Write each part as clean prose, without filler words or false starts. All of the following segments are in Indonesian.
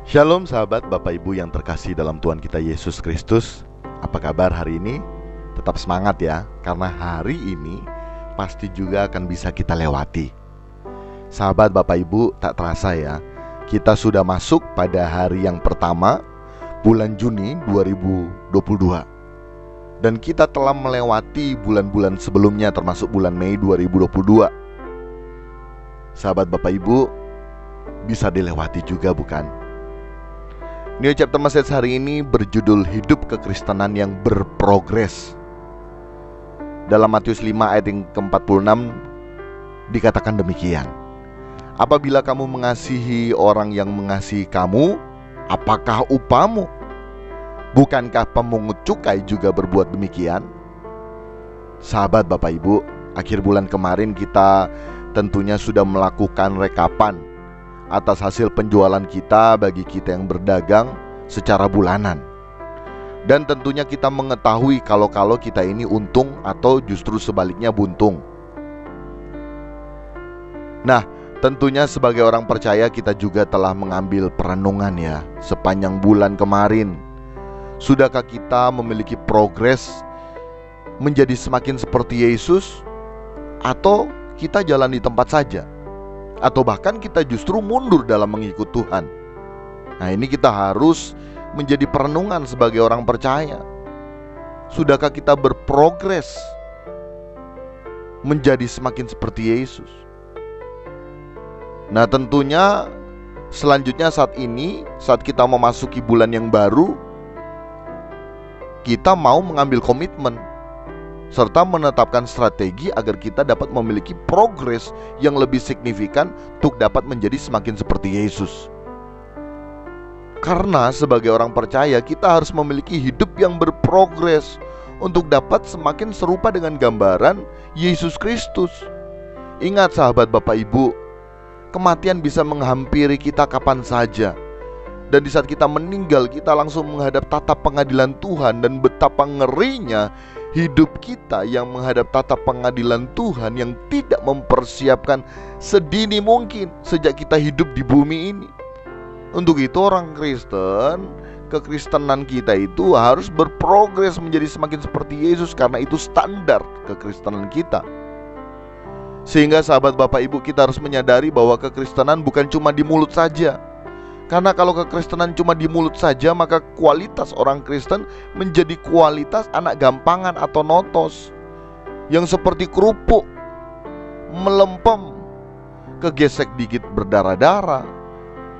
Shalom sahabat Bapak Ibu yang terkasih dalam Tuhan kita Yesus Kristus. Apa kabar hari ini? Tetap semangat ya, karena hari ini pasti juga akan bisa kita lewati. Sahabat Bapak Ibu, tak terasa ya, kita sudah masuk pada hari yang pertama bulan Juni 2022. Dan kita telah melewati bulan-bulan sebelumnya, termasuk bulan Mei 2022. Sahabat Bapak Ibu, bisa dilewati juga bukan? New Chapter Message hari ini berjudul Hidup Kekristenan yang Berprogres. Dalam Matius 5 ayat yang ke-46 dikatakan demikian: apabila kamu mengasihi orang yang mengasihi kamu, apakah upahmu? Bukankah pemungut cukai juga berbuat demikian? Sahabat Bapak Ibu, akhir bulan kemarin kita tentunya sudah melakukan rekapan atas hasil penjualan kita bagi kita yang berdagang secara bulanan. Dan tentunya kita mengetahui kalau kita ini untung atau justru sebaliknya buntung. Nah, tentunya sebagai orang percaya kita juga telah mengambil perenungan ya sepanjang bulan kemarin. Sudahkah kita memiliki progres menjadi semakin seperti Yesus, atau kita jalan di tempat saja? Atau bahkan kita justru mundur dalam mengikut Tuhan? Nah, ini kita harus menjadi perenungan sebagai orang percaya. Sudahkah kita berprogres menjadi semakin seperti Yesus? Nah, tentunya selanjutnya saat kita memasuki bulan yang baru, kita mau mengambil komitmen serta menetapkan strategi agar kita dapat memiliki progres yang lebih signifikan untuk dapat menjadi semakin seperti Yesus. Karena sebagai orang percaya kita harus memiliki hidup yang berprogres untuk dapat semakin serupa dengan gambaran Yesus Kristus. Ingat sahabat Bapak Ibu, kematian bisa menghampiri kita kapan saja. Dan di saat kita meninggal, kita langsung menghadap tatap pengadilan Tuhan. Dan betapa ngerinya hidup kita yang menghadap tatap pengadilan Tuhan yang tidak mempersiapkan sedini mungkin sejak kita hidup di bumi ini. Untuk itu orang Kristen, kekristenan kita itu harus berprogres menjadi semakin seperti Yesus, karena itu standar kekristenan kita. Sehingga sahabat Bapak Ibu, kita harus menyadari bahwa kekristenan bukan cuma di mulut saja. Karena kalau kekristenan cuma di mulut saja, maka kualitas orang Kristen menjadi kualitas anak gampangan atau notos, yang seperti kerupuk, melempem, kegesek dikit berdarah-darah,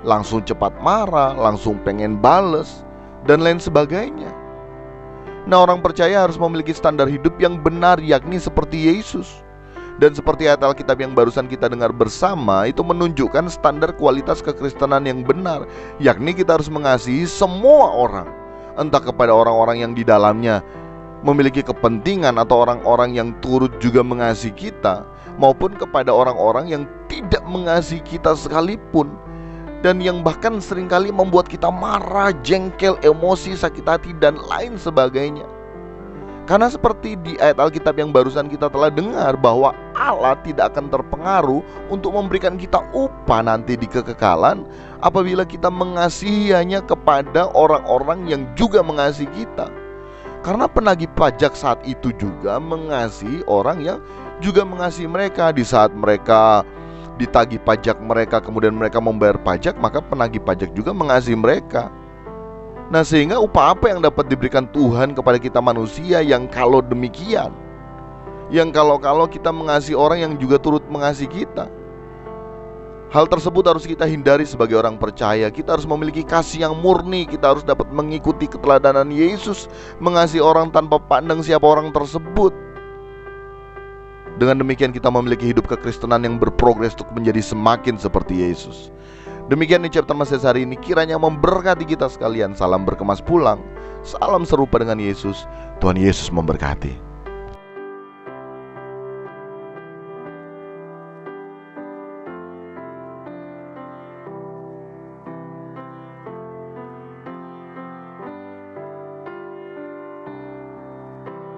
langsung cepat marah, langsung pengen bales, dan lain sebagainya. Nah, orang percaya harus memiliki standar hidup yang benar, yakni seperti Yesus. Dan seperti ayat Alkitab yang barusan kita dengar bersama, itu menunjukkan standar kualitas kekristenan yang benar, yakni kita harus mengasihi semua orang, entah kepada orang-orang yang di dalamnya memiliki kepentingan atau orang-orang yang turut juga mengasihi kita, maupun kepada orang-orang yang tidak mengasihi kita sekalipun, dan yang bahkan seringkali membuat kita marah, jengkel, emosi, sakit hati, dan lain sebagainya. Karena seperti di ayat Alkitab yang barusan kita telah dengar, bahwa Allah tidak akan terpengaruh untuk memberikan kita upah nanti di kekekalan apabila kita mengasihi hanya kepada orang-orang yang juga mengasihi kita. Karena penagih pajak saat itu juga mengasihi orang yang juga mengasihi mereka. Di saat mereka ditagih pajak mereka, kemudian mereka membayar pajak, maka penagih pajak juga mengasihi mereka. Nah, sehingga upah apa yang dapat diberikan Tuhan kepada kita manusia yang kalau demikian, yang kalau kita mengasihi orang yang juga turut mengasihi kita? Hal tersebut harus kita hindari sebagai orang percaya. Kita harus memiliki kasih yang murni. Kita harus dapat mengikuti keteladanan Yesus, mengasihi orang tanpa pandang siapa orang tersebut. Dengan demikian kita memiliki hidup kekristenan yang berprogres untuk menjadi semakin seperti Yesus. Demikian New Chapter Message hari ini, kiranya memberkati kita sekalian. Salam berkemas pulang, salam serupa dengan Yesus. Tuhan Yesus memberkati.